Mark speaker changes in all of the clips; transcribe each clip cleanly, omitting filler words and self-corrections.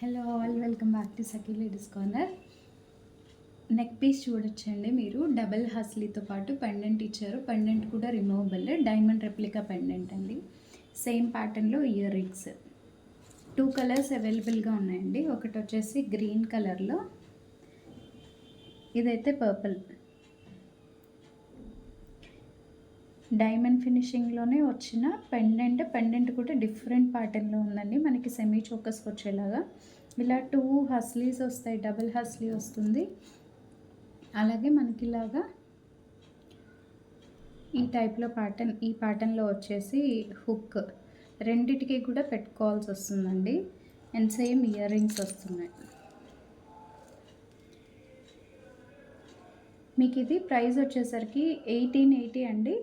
Speaker 1: Hello all, welcome back to Sakhi ladies corner. Neck piece చూడొచ్చండి మీరు. Double హస్లీతో పాటు పెండెంట్ ఇచ్చారు. పెండెంట్ కూడా రిమూవబుల్ డైమండ్ రెప్లికా పెండెంట్ అండి. సేమ్ ప్యాటర్న్లో ఇయర్ రింగ్స్. 2 కలర్స్ అవైలబుల్గా ఉన్నాయండి. ఒకటి వచ్చేసి గ్రీన్ కలర్లో, ఇదైతే పర్పుల్. డైమండ్ ఫినిషింగ్లోనే వచ్చిన పెండెంట్ కూడా డిఫరెంట్ ప్యాటర్న్లో ఉందండి. మనకి సెమీ చోకస్కి వచ్చేలాగా ఇలా 2 హస్లీస్ వస్తాయి. డబుల్ హస్లీ వస్తుంది. అలాగే మనకి ఇలాగా ఈ టైప్లో ప్యాటర్న్, ఈ ప్యాటర్న్లో వచ్చేసి హుక్ రెండిటికి కూడా పెట్టుకోవాల్సి వస్తుందండి. అండ్ సేమ్ ఇయర్ రింగ్స్ వస్తున్నాయి. మీకు ఇది ప్రైస్ వచ్చేసరికి 1880 అండి.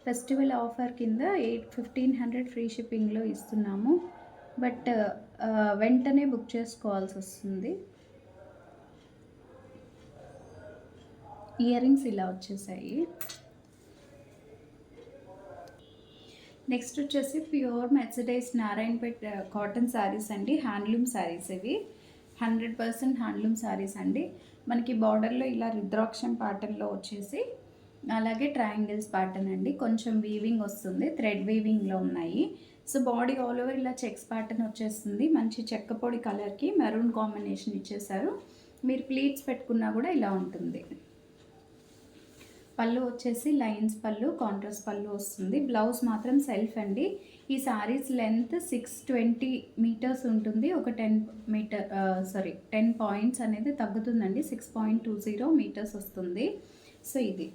Speaker 1: ఫెస్టివల్ ఆఫర్ కింద 1500 ఫ్రీ షిప్పింగ్లో ఇస్తున్నాము. బట్ వెంటనే బుక్ చేసుకోవాల్సి వస్తుంది. ఇయర్ రింగ్స్ ఇలా వచ్చేసాయి. నెక్స్ట్ వచ్చేసి pure mercerised Narayanpet cotton saris అండి. హ్యాండ్లూమ్ శారీస్ ఇవి. 100% హ్యాండ్లూమ్ శారీస్ అండి. మనకి బార్డర్లో ఇలా రుద్రాక్షం ప్యాటర్న్లో వచ్చేసి, అలాగే ట్రయాంగిల్స్ ప్యాటర్న్ అండి. కొంచెం వీవింగ్ వస్తుంది, థ్రెడ్ వీవింగ్లో ఉన్నాయి. సో బాడీ ఆల్ ఓవర్ ఇలా చెక్స్ ప్యాటర్న్ వచ్చేస్తుంది. మంచి చెక్క పొడి కలర్కి మెరూన్ కాంబినేషన్ ఇచ్చేసారు. మీరు ప్లీట్స్ పెట్టుకున్నా కూడా ఇలా ఉంటుంది. పళ్ళు వచ్చేసి లైన్స్ పళ్ళు, కాంట్రాస్ట్ పళ్ళు వస్తుంది. బ్లౌజ్ మాత్రం సెల్ఫ్ అండి. ఈ శారీస్ లెంత్ 620 మీటర్స్ ఉంటుంది. ఒక 10 పాయింట్స్ అనేది తగ్గుతుందండి. 6.20 మీటర్స్ వస్తుంది. సో ఇది,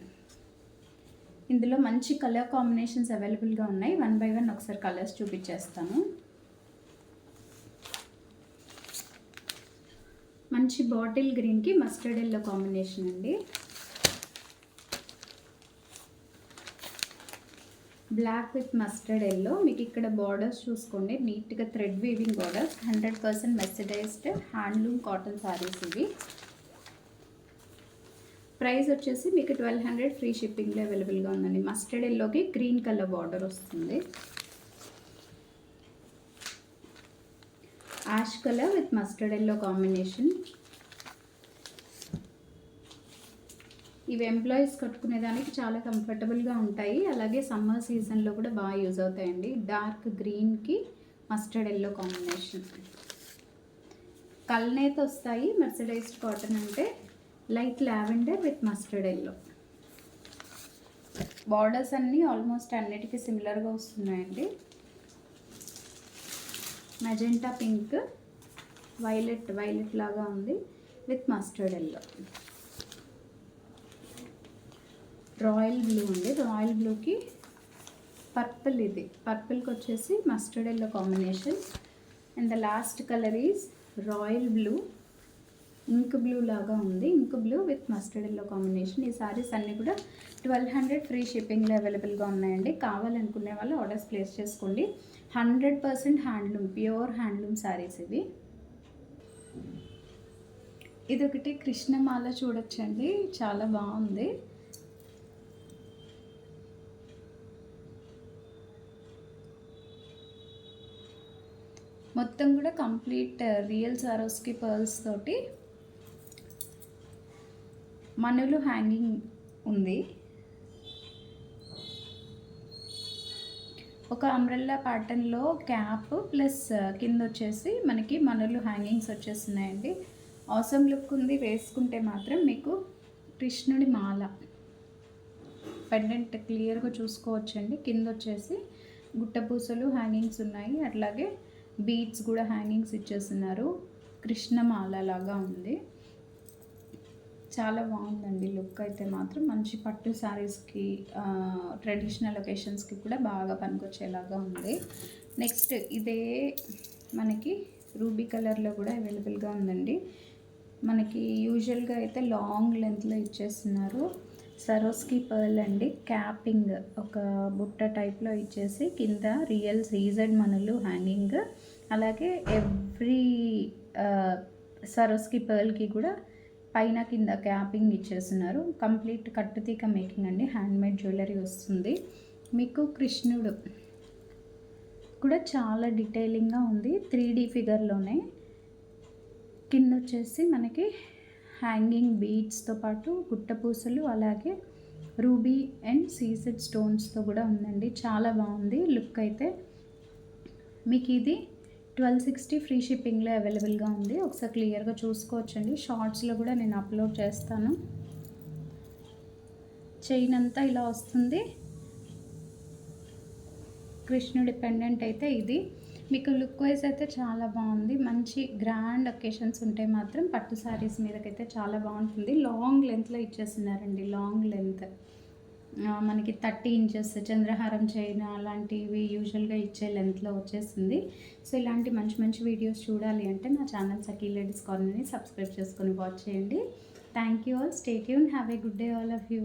Speaker 1: ఇందులో మంచి కలర్ కాంబినేషన్స్ అవైలబుల్గా ఉన్నాయి. 1 by 1 ఒకసారి కలర్స్ చూపించేస్తాను. మంచి బాటిల్ గ్రీన్కి మస్టర్డ్ ఎల్లో కాంబినేషన్ అండి. Black with mustard yellow. మీకు ఇక్కడ బార్డర్స్ చూసుకోండి, నీట్గా thread weaving borders. 100% mercerised handloom cotton saris ఇవి. ప్రైస్ వచ్చేసి మీకు 1200 ఫ్రీ షిప్పింగ్లో అవైలబుల్గా ఉందండి. మస్టర్డ్ ఎల్లోకి గ్రీన్ కలర్ బార్డర్ వస్తుంది. Ash colour with mustard yellow combination. ఇవి ఎంప్లాయీస్ కట్టుకునేదానికి చాలా కంఫర్టబుల్గా ఉంటాయి. అలాగే సమ్మర్ సీజన్లో కూడా బాగా యూజ్ అవుతాయండి. డార్క్ గ్రీన్కి మస్టర్డ్ ఎల్లో కాంబినేషన్. కల్నేత వస్తాయి మెర్సిడైజ్డ్ కాటన్ అంటే. Light lavender with mustard yellow. Borders అన్నీ ఆల్మోస్ట్ అన్నిటికీ సిమిలర్గా వస్తున్నాయండి. మెజెంటా పింక్, వైలెట్ లాగా ఉంది with mustard yellow. Royal blue అండి. రాయల్ బ్లూకి పర్పుల్. ఇది పర్పుల్కి వచ్చేసి mustard yellow combination. And the last colour is royal blue. Ink blue లాగా ఉంది. Ink blue with mustard yellow combination. ఈ సారీస్ అన్నీ కూడా 1200 ఫ్రీ షిప్పింగ్లో అవైలబుల్గా ఉన్నాయండి. కావాలనుకునే వాళ్ళు ఆర్డర్స్ ప్లేస్ చేసుకోండి. 100% హ్యాండ్లూమ్, ప్యూర్ హ్యాండ్లూమ్ సారీస్ ఇవి. ఇదొకటి కృష్ణమాల చూడొచ్చండి, చాలా బాగుంది. మొత్తం కూడా కంప్లీట్ రియల్ సారోస్కి పర్ల్స్ తోటి మనులు హ్యాంగింగ్ ఉంది. ఒక అంబ్రెల్లా ప్యాటర్న్లో క్యాప్ ప్లస్ కింద వచ్చేసి మనకి మనులు హ్యాంగింగ్స్ వచ్చేస్తున్నాయండి. ఆసమ్ లుక్ ఉంది. వేసుకుంటే మాత్రం మీకు కృష్ణుడి మాల పెండెంట్ క్లియర్గా చూసుకోవచ్చండి. కింద వచ్చేసి గుట్టపూసలు హ్యాంగింగ్స్ ఉన్నాయి. అట్లాగే బీడ్స్ కూడా హ్యాంగింగ్స్ ఇచ్చేస్తున్నారు. కృష్ణమాల లాగా ఉంది. చాలా బాగుందండి లుక్ అయితే మాత్రం. మంచి పట్టు శారీస్కి, ట్రెడిషనల్ ఒకేషన్స్కి కూడా బాగా పనికొచ్చేలాగా ఉంది. నెక్స్ట్ ఇదే మనకి రూబీ కలర్లో కూడా అవైలబుల్గా ఉందండి. మనకి యూజువల్గా అయితే లాంగ్ లెంత్లో ఇచ్చేస్తున్నారు. సరోస్కి పర్ల్ అండి. క్యాపింగ్ ఒక బుట్ట టైప్లో ఇచ్చేసి కింద రియల్ సీజెడ్ మనులు హ్యాంగింగ్. అలాగే ఎవ్రీ సరోస్కి పర్ల్కి కూడా పైన కింద క్యాపింగ్ ఇచ్చేస్తున్నారు. కంప్లీట్ కట్టుతీక మేకింగ్ అండి. హ్యాండ్మేడ్ జ్యువెలరీ వస్తుంది. మీకు కృష్ణుడు కూడా చాలా డీటెయిలింగ్గా ఉంది. 3D ఫిగర్లోనే కింద వచ్చేసి మనకి హ్యాంగింగ్ బీడ్స్తో పాటు గుట్టపూసలు, అలాగే రూబీ అండ్ సీసెడ్ స్టోన్స్తో కూడా ఉందండి. చాలా బాగుంది లుక్ అయితే. మీకు ఇది 1260 ఫ్రీ షిప్పింగ్లో అవైలబుల్గా ఉంది. ఒకసారి క్లియర్గా చూసుకోవచ్చండి. షార్ట్స్లో కూడా నేను అప్లోడ్ చేస్తాను. చైన్ అంతా ఇలా వస్తుంది. కృష్ణుడి పెండెంట్ అయితే ఇది. మీకు లుక్ వైజ్ అయితే చాలా బాగుంది. మంచి గ్రాండ్ అకేషన్స్ ఉంటే మాత్రం పట్టు శారీస్ మీదకైతే చాలా బాగుంటుంది. లాంగ్ లెంత్లో ఇచ్చేస్తున్నారండి. లాంగ్ లెంత్ మనకి 30 ఇంచెస్ చంద్రహారం చైన్ అలాంటివి యూజువల్గా ఇచ్చే లెంత్లో వచ్చేసింది. సో ఇలాంటి మంచి మంచి వీడియోస్ చూడాలి అంటే నా ఛానల్ సఖీ లేడీస్ కార్నర్ని సబ్స్క్రైబ్ చేసుకొని వాచ్ చేయండి. Thank you all. Stay tune. Have a good day all of you.